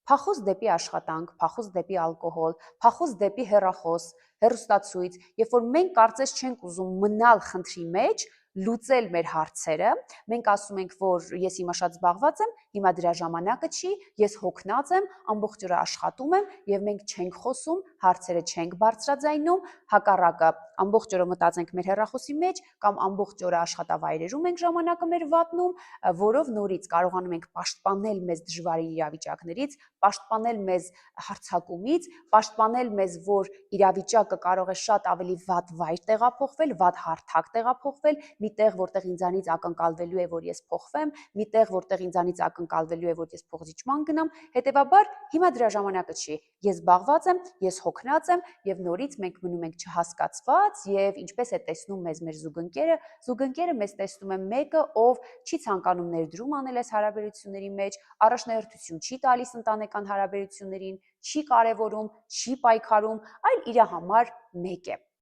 Փախուստ դեպի աշխատանք, փախուստ դեպի ալկոհոլ, փախուստ դեպի հեռախոս, հեռուստացույց, երբ որ մենք կարծես չենք ուզում մնալ խնդրի մեջ, լուծել մեր հարցերը, մենք ասում ենք, որ ես հիմա շատ զբաղված եմ, հիմա դրա ժամանակը չի, ես հոգնած եմ, ամբողջ օրը աշխատում եմ եւ մենք չենք խոսում, հարցերը չենք բարձրաձայնում, հակառակը ամբողջ օրը մտածենք մեր հեռախոսի մեջ կամ ամբողջ օրը աշխատավայրերում ենք ժամանակը մեր վատնում, որով նորից կարողանում ենք պաշտպանել մեզ դժվարին իրավիճակներից, պաշտպանել մեզ հարձակումից, պաշտպանել մեզ, որ իրավիճակը կարող է շատ ավելի վատ վայր տեղափոխվել, վատ հարթակ տեղափոխվել, մի տեղ, որտեղ ինձանից ակնկալվելու է, որ ես փոխվեմ, մի տեղ, որտեղ ինձանից ակնկալվելու է, որ ես փոխզիջման գնամ, հետևաբար հիմա դրա ժամանակը չի, ես զբաղված եմ, ես հոգնած եմ եւ նորից մենք մնում ենք չհասկացված եւ ինչպես է տեսնում մեզ մեր զուգընկերը մեզ տեսնում է մեկը, ով չի ցանկանում ներդրում անել այս հարաբերությունների մեջ, առաջնահերթություն չի տալիս ընտանեկան հարաբերություններին, չի կարևորում, չի պայքարում, այլ իր համար մեկ է։